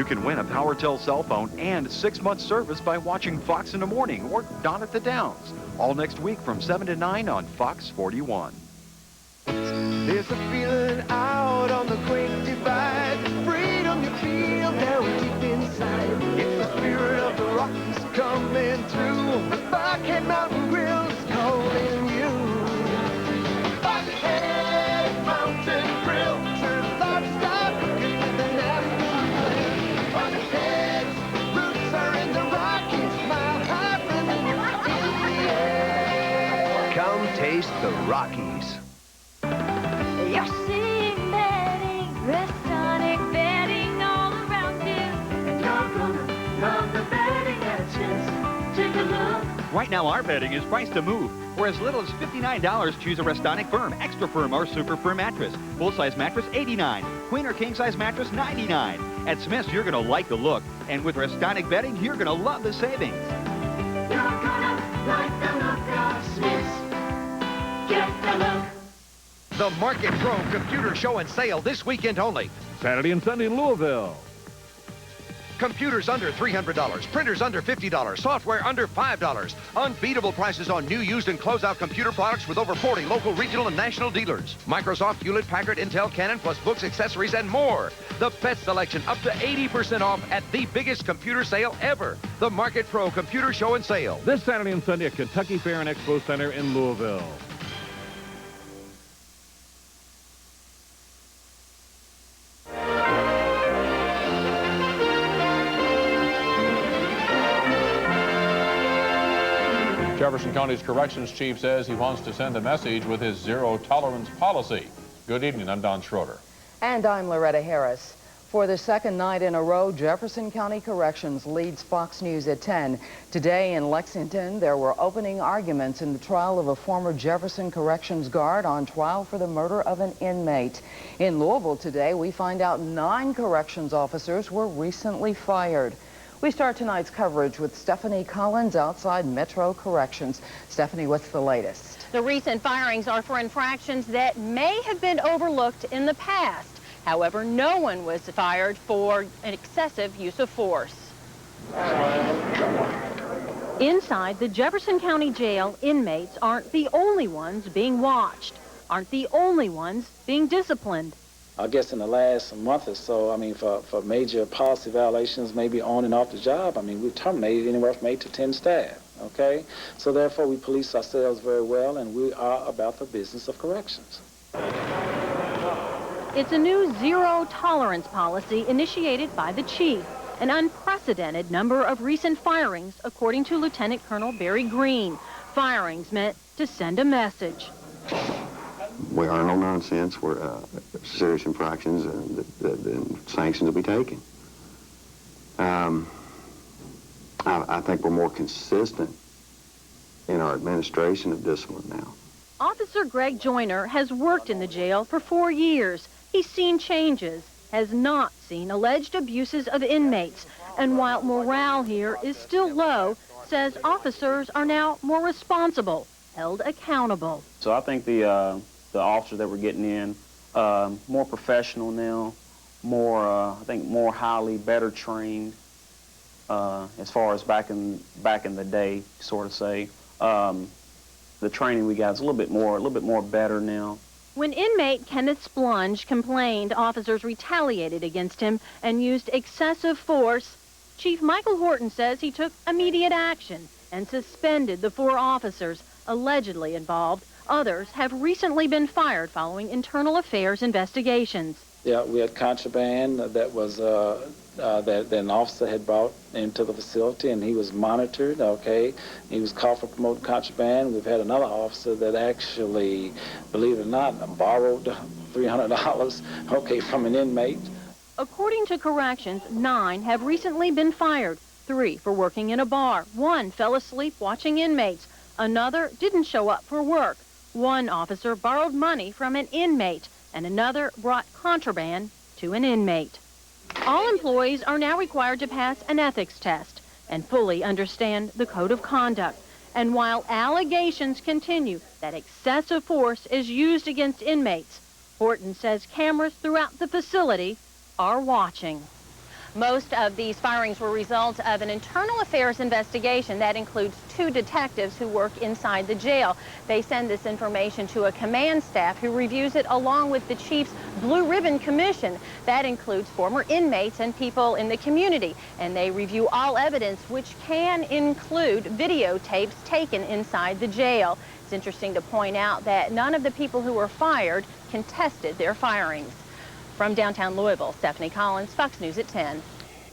can win a Powertel cell phone and 6-month service by watching Fox in the Morning or Dawn at the Downs. All next week from 7 to 9 on Fox 41. There's a feeling out on the Great Divide. Freedom you feel down deep inside. It's the spirit of the Rockies coming through. The Buckhead Mountain Grill's calling you. Buckhead Mountain Grill serves lobster cooking with an afternoon. Buckhead's roots are in the Rockies, mile high from in the air. Come taste the Rockies. You're seeing betting, restaurant betting all around you. And you're gonna love the betting actions. Take a look. Right now, our betting is priced to move. For as little as $59, choose a Restonic Firm, Extra Firm, or Super Firm mattress. Full-size mattress, $89. Queen or king-size mattress, $99. At Smith's, you're going to like the look. And with Restonic betting, you're going to love the savings. You're gonna like the look of Smith's. Get the look. The Marketpro Computer Show and Sale this weekend only. Saturday and Sunday in Louisville. Computers under $300, printers under $50, software under $5. Unbeatable prices on new, used, and closeout computer products with over 40 local, regional, and national dealers. Microsoft, Hewlett, Packard, Intel, Canon, plus books, accessories, and more. The best selection up to 80% off at the biggest computer sale ever. The Marketpro Computer Show and Sale. This Saturday and Sunday at Kentucky Fair and Expo Center in Louisville. Jefferson County's corrections chief says he wants to send a message with his zero-tolerance policy. Good evening, I'm Don Schroeder. And I'm Loretta Harris. For the second night in a row, Jefferson County Corrections leads Fox News at 10. Today in Lexington, there were opening arguments in the trial of a former Jefferson Corrections guard on trial for the murder of an inmate. In Louisville today, we find out 9 corrections officers were recently fired. We start tonight's coverage with Stephanie Collins outside Metro Corrections. Stephanie, what's the latest? The recent firings are for infractions that may have been overlooked in the past. However, no one was fired for an excessive use of force. Inside the Jefferson County Jail, inmates aren't the only ones being watched, aren't the only ones being disciplined. I guess in the last month or so, I mean, for major policy violations, maybe on and off the job, I mean, we've terminated anywhere from 8 to 10 staff, okay? So therefore, we police ourselves very well, and we are about the business of corrections. It's a new zero-tolerance policy initiated by the chief. An unprecedented number of recent firings, according to Lieutenant Colonel Barry Green. Firings meant to send a message. We are no nonsense. We're serious infractions, and the sanctions will be taken. I think we're more consistent in our administration of discipline now. Officer Gregg Joyner has worked in the jail for 4 years. He's seen changes, has not seen alleged abuses of inmates, and while morale here is still low, says officers are now more responsible, held accountable. So I think the officers that we're getting in, more professional now, more, I think more highly better trained, as far as back in the day, sort of say. The training we got is a little bit more better now. When inmate Kenneth Splunge complained officers retaliated against him and used excessive force, Chief Michael Horton says he took immediate action and suspended the 4 officers allegedly involved. Others have recently been fired following internal affairs investigations. Yeah, we had contraband that was that an officer had brought into the facility, and he was monitored, okay? He was caught for promoting contraband. We've had another officer that actually, believe it or not, borrowed $300, okay, from an inmate. According to corrections, 9 have recently been fired, 3 for working in a bar. 1 fell asleep watching inmates. Another didn't show up for work. 1 officer borrowed money from an inmate, and another brought contraband to an inmate. All employees are now required to pass an ethics test and fully understand the code of conduct. And while allegations continue that excessive force is used against inmates, Horton says cameras throughout the facility are watching. Most of these firings were results of an internal affairs investigation that includes 2 detectives who work inside the jail. They send this information to a command staff who reviews it along with the chief's Blue Ribbon Commission. That includes former inmates and people in the community. And they review all evidence, which can include videotapes taken inside the jail. It's interesting to point out that none of the people who were fired contested their firings. From downtown Louisville, Stephanie Collins, Fox News at 10.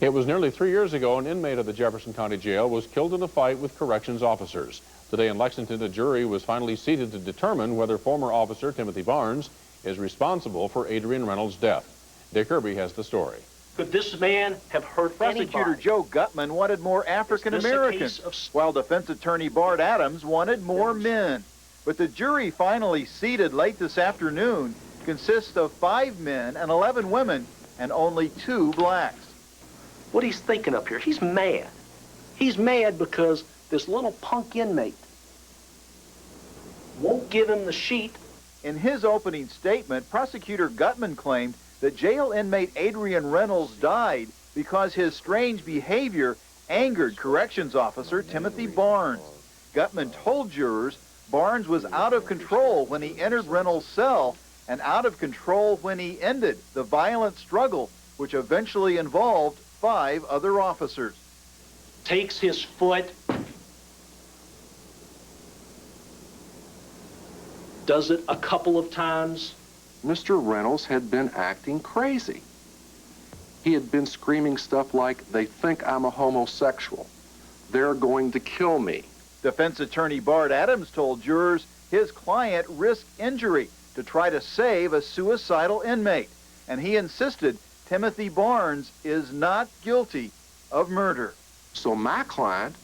It was nearly 3 years ago an inmate of the Jefferson County Jail was killed in a fight with corrections officers. Today in Lexington, a jury was finally seated to determine whether former officer Timothy Barnes is responsible for Adrian Reynolds' death. Dick Kirby has the story. Could this man have hurt Prosecutor anybody? Joe Gutman wanted more African Americans, while defense attorney Bart Adams wanted more men. But the jury finally seated late this afternoon consists of 5 men and 11 women and only 2 blacks. What he's thinking up here, he's mad. He's mad because this little punk inmate won't give him the sheet. In his opening statement, Prosecutor Gutman claimed that jail inmate Adrian Reynolds died because his strange behavior angered corrections officer Timothy Barnes. Gutman told jurors Barnes was out of control when he entered Reynolds' cell and out of control when he ended the violent struggle, which eventually involved 5 other officers. Takes his foot, does it a couple of times. Mr. Reynolds had been acting crazy. He had been screaming stuff like, "They think I'm a homosexual. They're going to kill me." Defense attorney Bart Adams told jurors his client risked injury to try to save a suicidal inmate, and he insisted Timothy Barnes is not guilty of murder. So my client,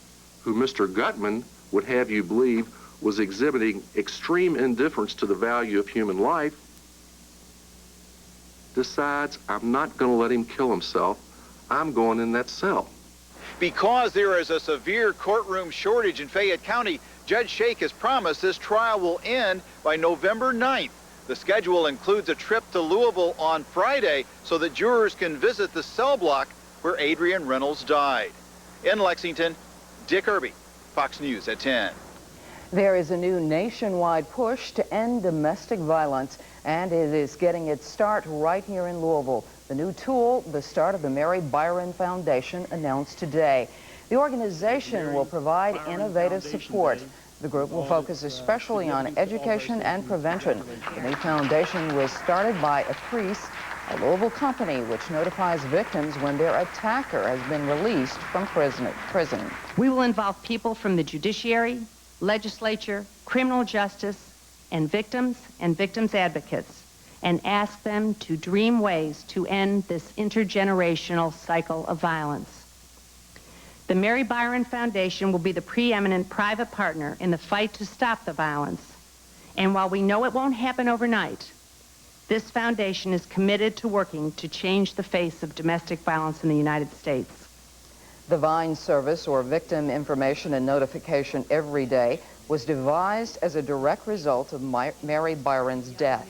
who Mr. Gutman would have you believe was exhibiting extreme indifference to the value of human life, decides I'm not going to let him kill himself. I'm going in that cell. Because there is a severe courtroom shortage in Fayette County, Judge Shake has promised this trial will end by November 9th. The schedule includes a trip to Louisville on Friday so that jurors can visit the cell block where Adrian Reynolds died. In Lexington, Dick Kirby, Fox News at 10. There is a new nationwide push to end domestic violence, and it is getting its start right here in Louisville. The new tool, the start of the Mary Byron Foundation, announced today. The organization will provide innovative support. The group will focus especially on education and prevention. The new foundation was started by Aprice, a Louisville company which notifies victims when their attacker has been released from prison. We will involve people from the judiciary, legislature, criminal justice, and victims advocates, and ask them to dream ways to end this intergenerational cycle of violence. The Mary Byron Foundation will be the preeminent private partner in the fight to stop the violence. And while we know it won't happen overnight, this foundation is committed to working to change the face of domestic violence in the United States. The VINE service, or Victim Information and Notification Every Day, was devised as a direct result of Mary Byron's death.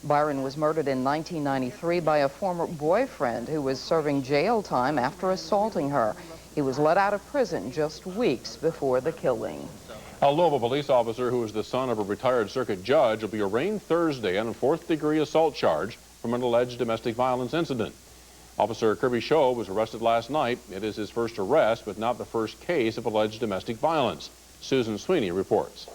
Byron was murdered in 1993 by a former boyfriend who was serving jail time after assaulting her. He was let out of prison just weeks before the killing. A Louisville police officer who is the son of a retired circuit judge will be arraigned Thursday on a 4th-degree assault charge from an alleged domestic violence incident. Officer Kirby Show was arrested last night. It is his first arrest, but not the first case of alleged domestic violence. Susan Sweeney reports.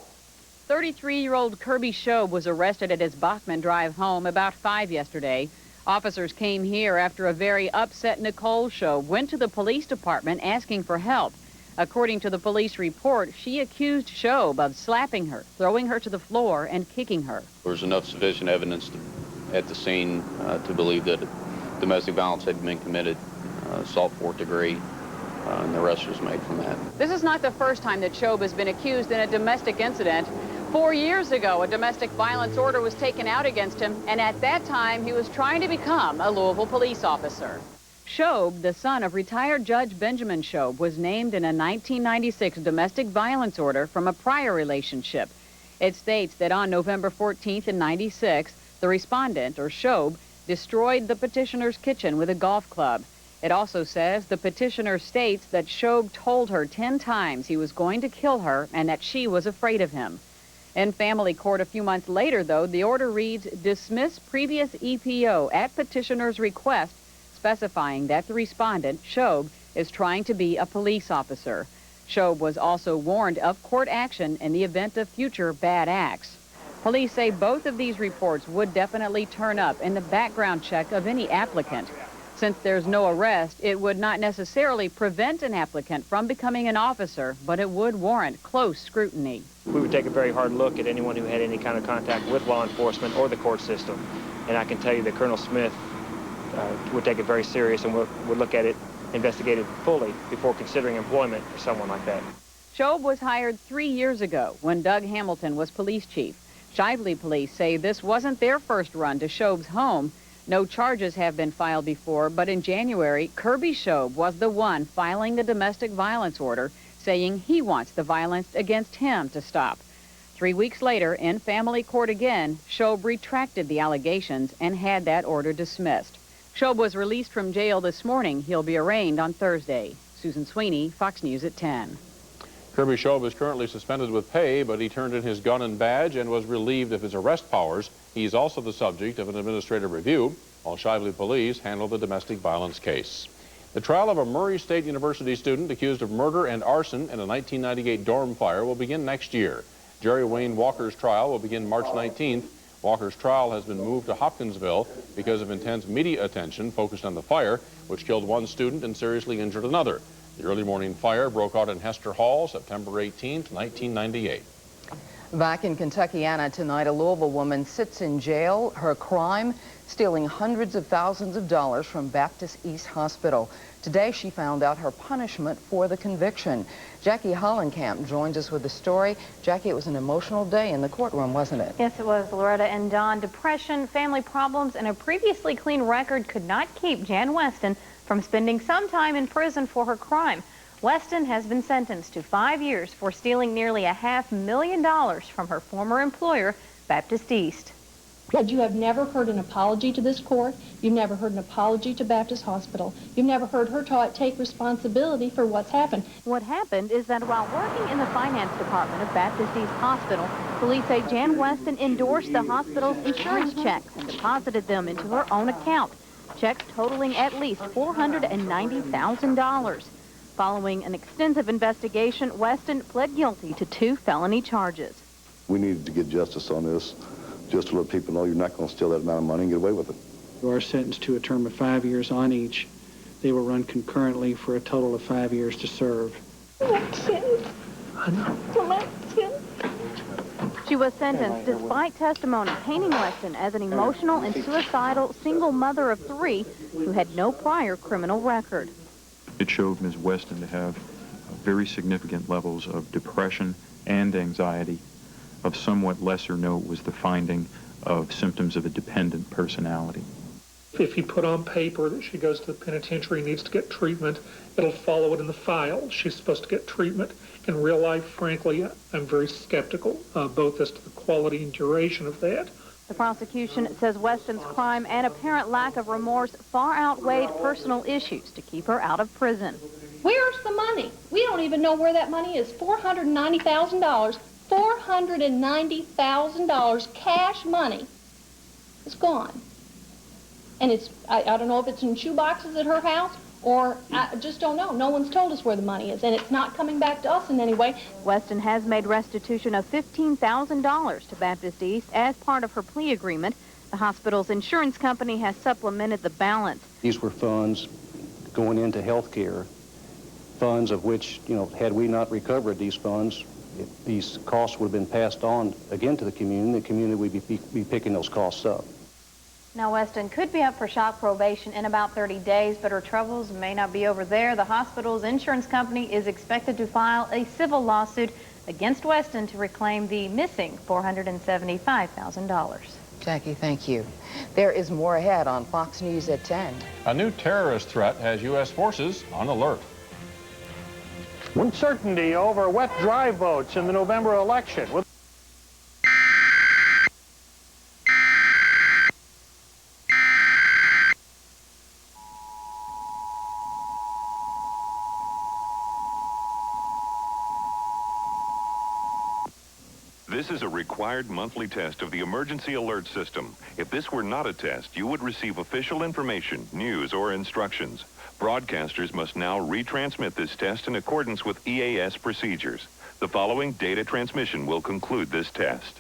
33-year-old Kirby Show was arrested at his Bachman Drive home about 5 yesterday. Officers came here after a very upset Nicole Show went to the police department asking for help. According to the police report, she accused Show of slapping her, throwing her to the floor, and kicking her. There was enough sufficient evidence at the scene to believe that domestic violence had been committed, assault 4th degree, and the arrest was made from that. This is not the first time that Show has been accused in a domestic incident. 4 years ago, a domestic violence order was taken out against him, and at that time, he was trying to become a Louisville police officer. Shobe, the son of retired Judge Benjamin Shobe, was named in a 1996 domestic violence order from a prior relationship. It states that on November 14th in 96, the respondent, or Shobe, destroyed the petitioner's kitchen with a golf club. It also says the petitioner states that Shob told her 10 times he was going to kill her and that she was afraid of him. In family court a few months later, though, the order reads, dismiss previous EPO at petitioner's request, specifying that the respondent, Shob, is trying to be a police officer. Shob was also warned of court action in the event of future bad acts. Police say both of these reports would definitely turn up in the background check of any applicant. Since there's no arrest, it would not necessarily prevent an applicant from becoming an officer, but it would warrant close scrutiny. We would take a very hard look at anyone who had any kind of contact with law enforcement or the court system. And I can tell you that Colonel Smith would take it very serious and would look at it, investigate it fully before considering employment for someone like that. Shob was hired 3 years ago when Doug Hamilton was police chief. Shively police say this wasn't their first run to Shob's home. No charges have been filed before, but in January, Kirby Shob was the one filing the domestic violence order, saying he wants the violence against him to stop. 3 weeks later, in family court again, Shob retracted the allegations and had that order dismissed. Shob was released from jail this morning. He'll be arraigned on Thursday. Susan Sweeney, Fox News at 10. Kirby Shob is currently suspended with pay, but he turned in his gun and badge and was relieved of his arrest powers. He's also the subject of an administrative review, while Shively police handle the domestic violence case. The trial of a Murray State University student accused of murder and arson in a 1998 dorm fire will begin next year. Jerry Wayne Walker's trial will begin March 19th. Walker's trial has been moved to Hopkinsville because of intense media attention focused on the fire, which killed one student and seriously injured another. The early morning fire broke out in Hester Hall, September 18th, 1998. Back in Kentuckiana tonight, a Louisville woman sits in jail. Her crime, stealing hundreds of thousands of dollars from Baptist East Hospital. Today, she found out her punishment for the conviction. Jackie Hollenkamp joins us with the story. Jackie, it was an emotional day in the courtroom, wasn't it? Yes, it was, Loretta and Don. Depression, family problems, and a previously clean record could not keep Jan Weston from spending some time in prison for her crime. Weston has been sentenced to 5 years for stealing nearly $500,000 from her former employer, Baptist East. But you have never heard an apology to this court. You've never heard an apology to Baptist Hospital. You've never heard her take responsibility for what's happened. What happened is that while working in the finance department of Baptist East Hospital, police say Jan Weston endorsed the hospital's insurance checks and deposited them into her own account. Checks totaling at least $490,000. Following an extensive investigation, Weston pled guilty to 2 felony charges. We needed to get justice on this, just to let people know you're not going to steal that amount of money and get away with it. You are sentenced to a term of 5 years on each. They will run concurrently for a total of 5 years to serve. I know. She was sentenced despite testimony painting Weston as an emotional and suicidal single mother of 3 who had no prior criminal record. It showed Ms. Weston to have very significant levels of depression and anxiety. Of somewhat lesser note was the finding of symptoms of a dependent personality. If you put on paper that she goes to the penitentiary and needs to get treatment, it'll follow it in the file. She's supposed to get treatment. In real life, frankly, I'm very skeptical, both as to the quality and duration of that. The prosecution says Weston's crime and apparent lack of remorse far outweighed personal issues to keep her out of prison. Where's the money? We don't even know where that money is. $490,000. $490,000 cash money is gone. And it's, I don't know if it's in shoe boxes at her house or I just don't know. No one's told us where the money is, and it's not coming back to us in any way. Weston has made restitution of $15,000 to Baptist East as part of her plea agreement. The hospital's insurance company has supplemented the balance. These were funds going into health care, funds of which, had we not recovered these funds, these costs would have been passed on again to the community would be picking those costs up. Now, Weston could be up for shock probation in about 30 days, but her troubles may not be over there. The hospital's insurance company is expected to file a civil lawsuit against Weston to reclaim the missing $475,000. Jackie, thank you. There is more ahead on Fox News at 10. A new terrorist threat has U.S. forces on alert. Uncertainty over wet drive votes in the November election. This is a required monthly test of the emergency alert system. If this were not a test, you would receive official information, news, or instructions. Broadcasters must now retransmit this test in accordance with EAS procedures. The following data transmission will conclude this test.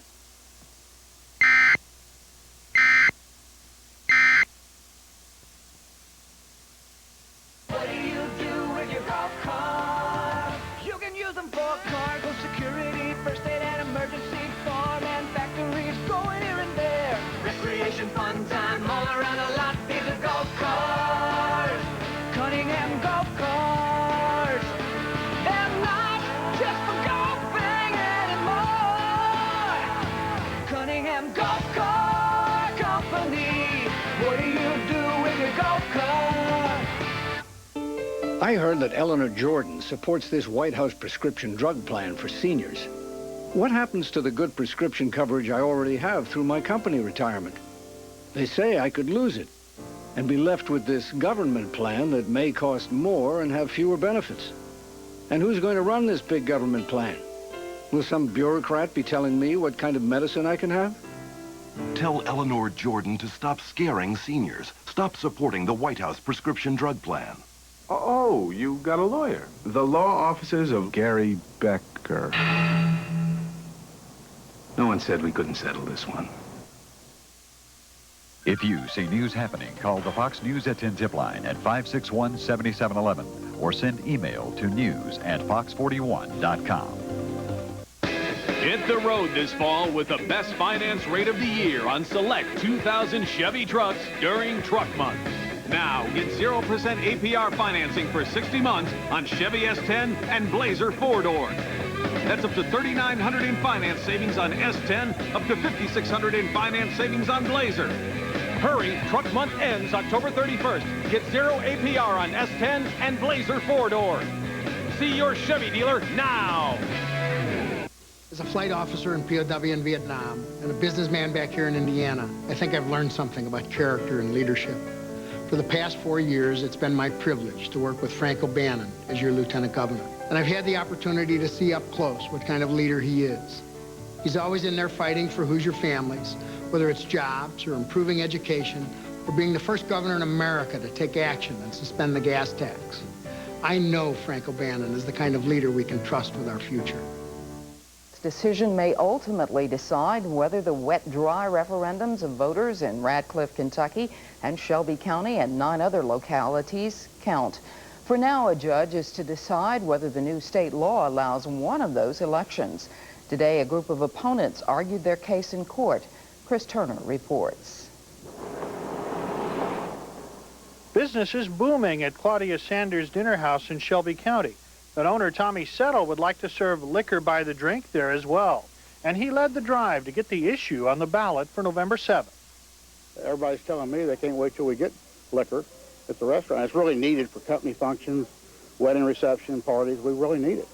What do you do with your golf cart? You can use them for cargo security, first aid and emergency, farm and factories, going here and there. Recreation, fun time, all around the lot. These are golf cars, Cunningham golf cars. They're not just for golfing anymore. Cunningham Golf Car Company. What do you do with your golf cart? I heard that Eleanor Jordan supports this White House prescription drug plan for seniors. What happens to the good prescription coverage I already have through my company retirement? They say I could lose it and be left with this government plan that may cost more and have fewer benefits. And who's going to run this big government plan? Will some bureaucrat be telling me what kind of medicine I can have? Tell Eleanor Jordan to stop scaring seniors. Stop supporting the White House prescription drug plan. Oh, you got a lawyer. The law offices of Gary Becker. No one said we couldn't settle this one. If you see news happening, call the Fox News at 10 tip line at 561-7711 or send email to news@fox41.com. Hit the road this fall with the best finance rate of the year on select 2000 Chevy Trucks during Truck Month. Now, get 0% APR financing for 60 months on Chevy S10 and Blazer 4-door. That's up to $3,900 in finance savings on S10, up to $5,600 in finance savings on Blazer. Hurry, Truck Month ends October 31st. Get 0 APR on S10 and Blazer 4-door. See your Chevy dealer now. As a flight officer in POW in Vietnam and a businessman back here in Indiana, I think I've learned something about character and leadership. For the past 4 years, it's been my privilege to work with Frank O'Bannon as your Lieutenant Governor. And I've had the opportunity to see up close what kind of leader he is. He's always in there fighting for Hoosier families, whether it's jobs or improving education or being the first governor in America to take action and suspend the gas tax. I know Frank O'Bannon is the kind of leader we can trust with our future. This decision may ultimately decide whether the wet-dry referendums of voters in Radcliffe, Kentucky, and Shelby County and 9 other localities count. For now, a judge is to decide whether the new state law allows one of those elections. Today, a group of opponents argued their case in court. Chris Turner reports. Business is booming at Claudia Sanders' Dinner House in Shelby County. But owner Tommy Settle would like to serve liquor by the drink there as well. And he led the drive to get the issue on the ballot for November 7th. Everybody's telling me they can't wait till we get liquor at the restaurant. It's really needed for company functions, wedding reception, parties. We really need it.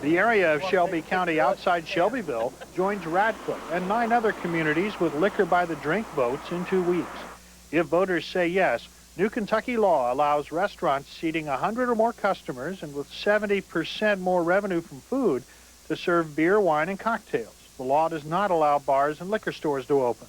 The area of Shelby County outside Shelbyville joins Radcliffe and 9 other communities with liquor by the drink votes in 2 weeks. If voters say yes, new Kentucky law allows restaurants seating 100 or more customers and with 70% more revenue from food to serve beer, wine, and cocktails. The law does not allow bars and liquor stores to open.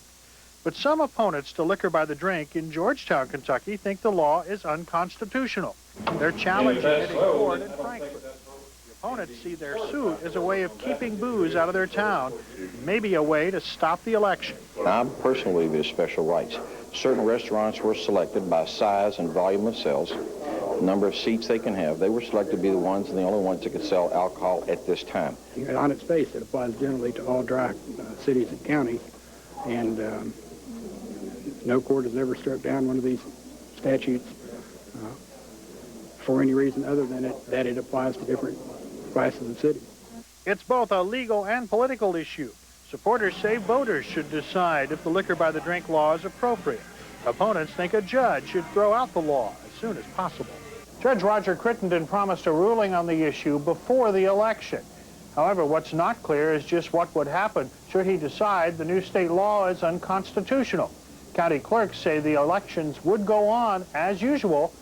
But some opponents to liquor by the drink in Georgetown, Kentucky, think the law is unconstitutional. They're challenging it in court in Frankfort. The opponents see their suit as a way of keeping booze out of their town, maybe a way to stop the election. I personally believe there's special rights. Certain restaurants were selected by size and volume of sales, number of seats they can have. They were selected to be the ones and the only ones that could sell alcohol at this time. On its face, it applies generally to all dry cities and counties, and no court has ever struck down one of these statutes for any reason other than that it applies to different classes of cities. It's both a legal and political issue. Supporters say voters should decide if the liquor by the drink law is appropriate. Opponents think a judge should throw out the law as soon as possible. Judge Roger Crittenden promised a ruling on the issue before the election. However, what's not clear is just what would happen should he decide the new state law is unconstitutional. County clerks say the elections would go on as usual,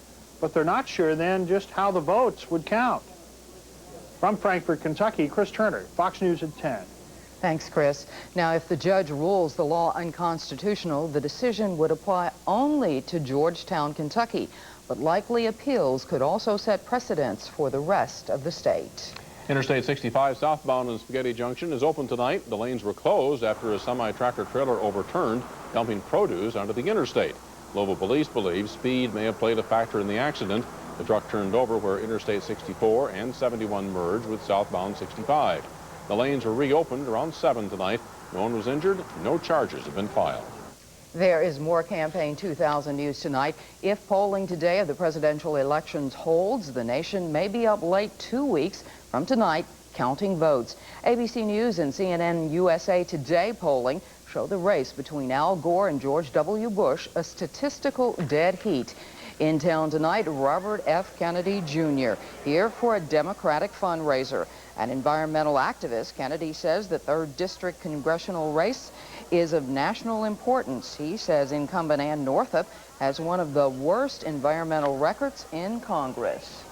but they're not sure then just how the votes would count. From Frankfort, Kentucky, Chris Turner, Fox News at 10. Thanks, Chris. Now, if the judge rules the law unconstitutional, the decision would apply only to Georgetown, Kentucky, but likely appeals could also set precedents for the rest of the state. Interstate 65 southbound in Spaghetti Junction is open tonight. The lanes were closed after a semi-tractor trailer overturned, dumping produce onto the interstate. Local police believe speed may have played a factor in the accident. The truck turned over where Interstate 64 and 71 merge with southbound 65. The lanes were reopened around 7 tonight. No one was injured. No charges have been filed. There is more Campaign 2000 news tonight. If polling today of the presidential elections holds, the nation may be up late 2 weeks from tonight counting votes. ABC News and CNN USA Today polling show the race between Al Gore and George W. Bush a statistical dead heat. In town tonight, Robert F. Kennedy Jr. here for a Democratic fundraiser. An environmental activist, Kennedy says the 3rd District congressional race is of national importance. He says incumbent Ann Northup has one of the worst environmental records in Congress.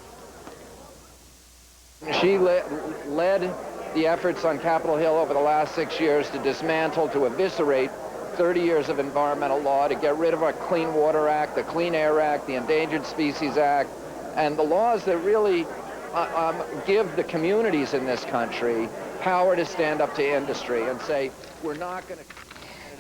She led the efforts on Capitol Hill over the last 6 years to dismantle, to eviscerate 30 years of environmental law, to get rid of our Clean Water Act, the Clean Air Act, the Endangered Species Act, and the laws that really give the communities in this country power to stand up to industry and say, we're not going to...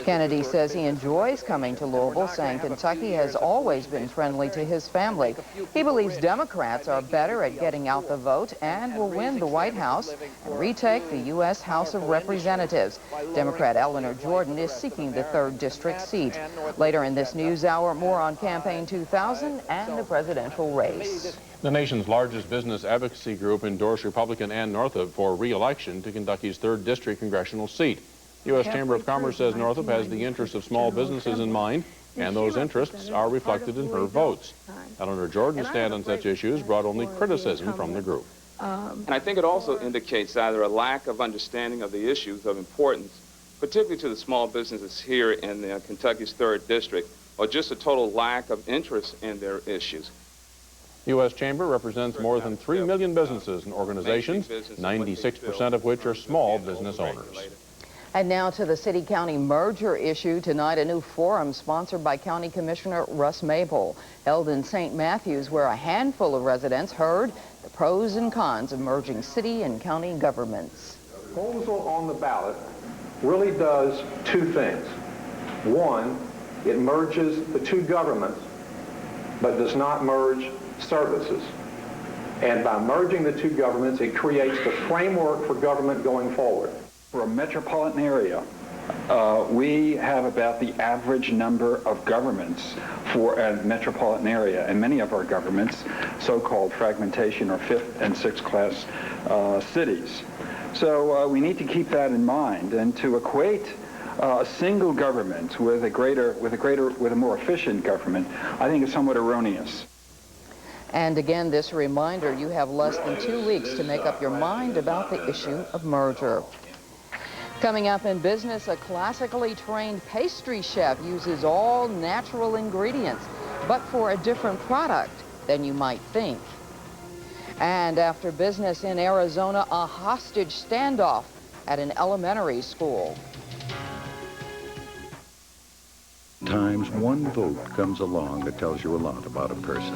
Kennedy says he enjoys coming to Louisville, saying Kentucky has always been friendly to his family. He believes Democrats are better at getting out the vote and will win the White House and retake the U.S. House of Representatives. Democrat Eleanor Jordan is seeking the 3rd District seat. Later in this news hour, more on Campaign 2000 and the presidential race. The nation's largest business advocacy group endorsed Republican Ann Northup for re-election to Kentucky's 3rd District congressional seat. The U.S. Chamber of Commerce says Northup has the interests of small businesses in mind, and those interests are reflected in her votes. Eleanor Jordan's stand on such issues brought only criticism from the group. And I think it also indicates either a lack of understanding of the issues of importance, particularly to the small businesses here in Kentucky's 3rd District, or just a total lack of interest in their issues. The U.S. Chamber represents more than 3 million businesses and organizations, 96% of which are small business owners. And now to the city-county merger issue. Tonight, a new forum sponsored by County Commissioner Russ Maple, held in St. Matthews, where a handful of residents heard the pros and cons of merging city and county governments. The proposal on the ballot really does 2 things. One, it merges the 2 governments, but does not merge services. And by merging the 2 governments, it creates the framework for government going forward. For a metropolitan area, we have about the average number of governments for a metropolitan area, and many of our governments, so-called fragmentation, are 5th and 6th class cities. So we need to keep that in mind, and to equate a single government with a more efficient government, I think is somewhat erroneous. And again, this reminder, you have less than 2 weeks to make up your mind about the issue of merger. Coming up in business, a classically trained pastry chef uses all natural ingredients, but for a different product than you might think. And after business in Arizona, a hostage standoff at an elementary school. Times one vote comes along that tells you a lot about a person.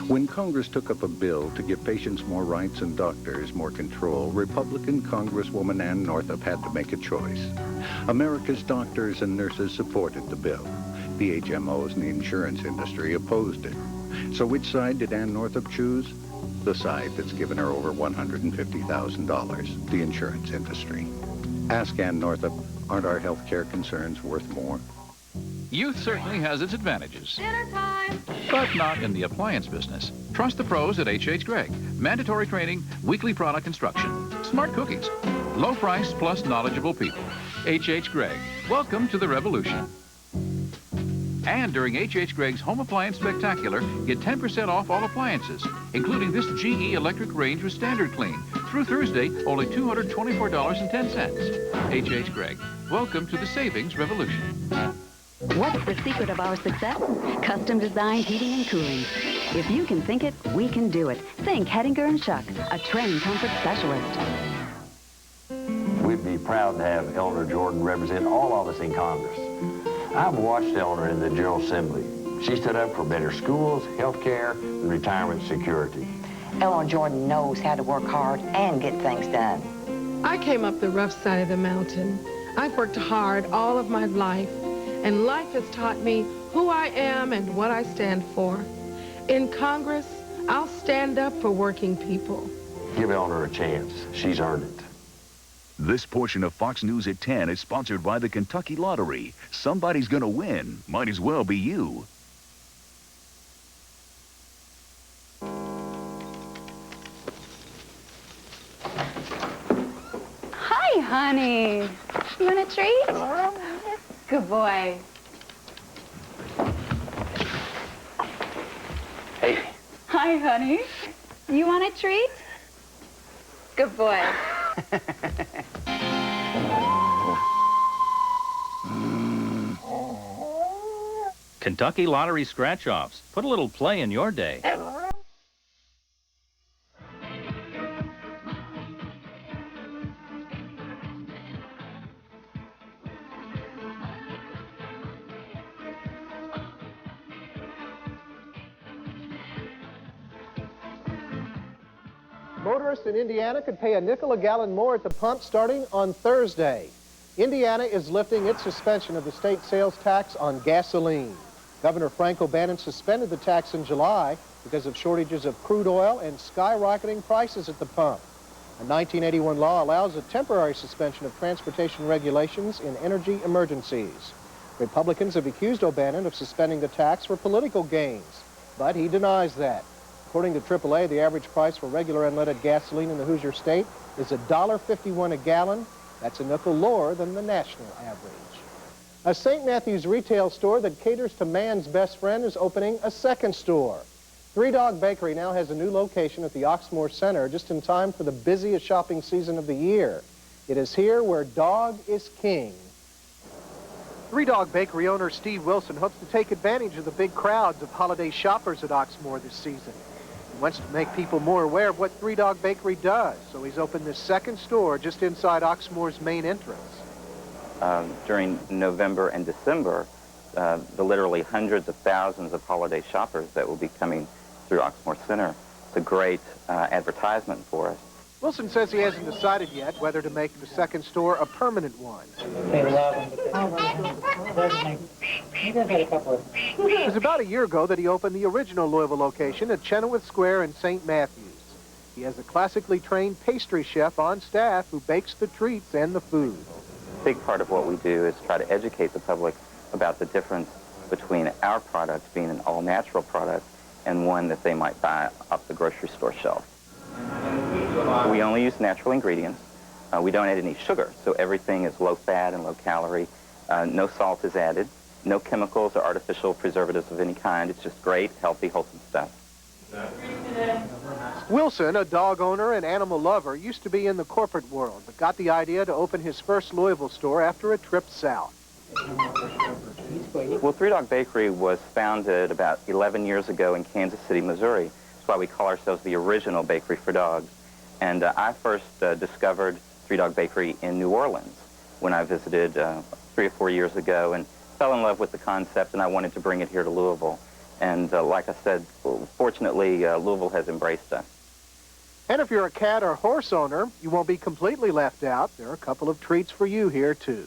When Congress took up a bill to give patients more rights and doctors more control, Republican Congresswoman Ann Northup had to make a choice. America's doctors and nurses supported the bill. The HMOs and the insurance industry opposed it. So which side did Ann Northup choose? The side that's given her over $150,000, the insurance industry. Ask Ann Northup, aren't our health care concerns worth more? Youth certainly has its advantages, Dinner time! but not in the appliance business. Trust the pros at H.H. Gregg. Mandatory training, weekly product instruction, smart cookies, low price plus knowledgeable people. H.H. Gregg, welcome to the revolution. And during H.H. Gregg's Home Appliance Spectacular, get 10% off all appliances, including this GE electric range with standard clean. Through Thursday, only $224.10. H.H. Gregg, welcome to the savings revolution. What's the secret of our success? Custom designed heating and cooling. If you can think it, we can do it. Think Hettinger and Shuck, a trained comfort specialist. we'd be proud to have Eleanor Jordan represent all of us in Congress. I've watched Eleanor in the General Assembly. She stood up for better schools, health care, and retirement security. Eleanor Jordan knows how to work hard and get things done. I came up the rough side of the mountain. I've worked hard all of my life, and life has taught me who I am and what I stand for. In Congress, I'll stand up for working people. Give Eleanor a chance. She's earned it. This portion of Fox News at 10 is sponsored by the Kentucky Lottery. Somebody's gonna win. Might as well be you. Hi, honey. You want a treat? Good boy. Hey. Hi, honey. You want a treat? Good boy. Kentucky Lottery scratch-offs. Put a little play in your day. Motorists in Indiana could pay a nickel a gallon more at the pump starting on Thursday. Indiana is lifting its suspension of the state sales tax on gasoline. Governor Frank O'Bannon suspended the tax in July because of shortages of crude oil and skyrocketing prices at the pump. A 1981 law allows a temporary suspension of transportation regulations in energy emergencies. Republicans have accused O'Bannon of suspending the tax for political gains, but he denies that. According to AAA, the average price for regular unleaded gasoline in the Hoosier State is $1.51 a gallon. That's a nickel lower than the national average. A St. Matthew's retail store that caters to man's best friend is opening a second store. Three Dog Bakery now has a new location at the Oxmoor Center just in time for the busiest shopping season of the year. It is here where dog is king. Three Dog Bakery owner Steve Wilson hopes to take advantage of the big crowds of holiday shoppers at Oxmoor this season. He wants to make people more aware of what Three Dog Bakery does, so he's opened this second store just inside Oxmoor's main entrance. During November and December, the literally hundreds of thousands of holiday shoppers that will be coming through Oxmoor Center. It's a great advertisement for us. Wilson says he hasn't decided yet whether to make the second store a permanent one. It was about a year ago that he opened the original Louisville location at Chenoweth Square in St. Matthews. He has a classically trained pastry chef on staff who bakes the treats and the food. A big part of what we do is try to educate the public about the difference between our product being an all-natural product and one that they might buy off the grocery store shelf. We only use natural ingredients. We don't add any sugar, so everything is low-fat and low-calorie. No salt is added. No chemicals or artificial preservatives of any kind. It's just great, healthy, wholesome stuff. Wilson, a dog owner and animal lover, used to be in the corporate world, but got the idea to open his first Louisville store after a trip south. Well, Three Dog Bakery was founded about 11 years ago in Kansas City, Missouri. That's why we call ourselves the original bakery for dogs. And I first discovered Three Dog Bakery in New Orleans when I visited 3 or 4 years ago and fell in love with the concept, and I wanted to bring it here to Louisville. And like I said, fortunately, Louisville has embraced us. And if you're a cat or horse owner, you won't be completely left out. There are a couple of treats for you here, too.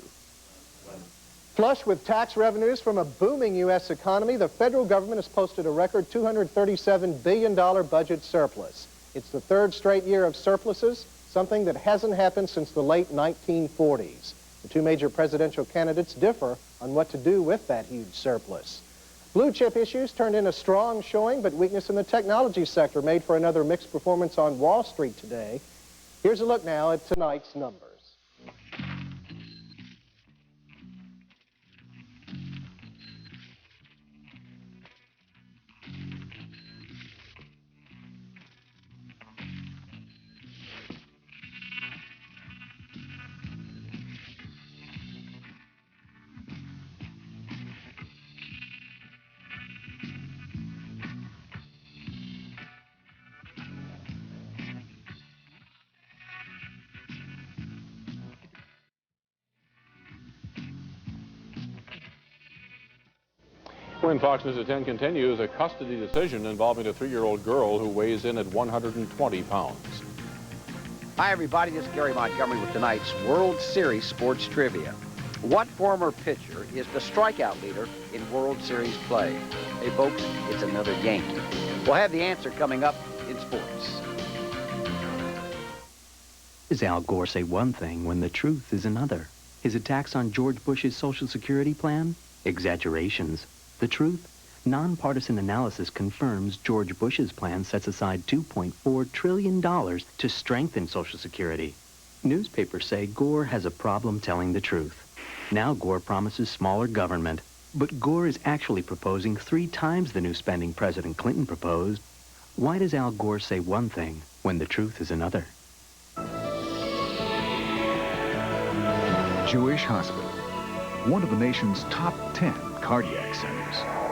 Flush with tax revenues from a booming U.S. economy, the federal government has posted a record $237 billion budget surplus. It's the third straight year of surpluses, something that hasn't happened since the late 1940s. The two major presidential candidates differ on what to do with that huge surplus. Blue chip issues turned in a strong showing, but weakness in the technology sector made for another mixed performance on Wall Street today. Here's a look now at tonight's numbers. When Fox News at 10 continues, a custody decision involving a 3-year-old girl who weighs in at 120 pounds. Hi, everybody. This is Gary Montgomery with tonight's World Series Sports Trivia. What former pitcher is the strikeout leader in World Series play? Hey, folks, it's another Yankee. We'll have the answer coming up in sports. Does Al Gore say one thing when the truth is another? His attacks on George Bush's Social Security plan? Exaggerations. The truth? Nonpartisan analysis confirms George Bush's plan sets aside $2.4 trillion to strengthen Social Security. Newspapers say Gore has a problem telling the truth. Now Gore promises smaller government, but Gore is actually proposing 3 times the new spending President Clinton proposed. Why does Al Gore say one thing when the truth is another? Jewish Hospital, one of the nation's top 10 cardiac centers.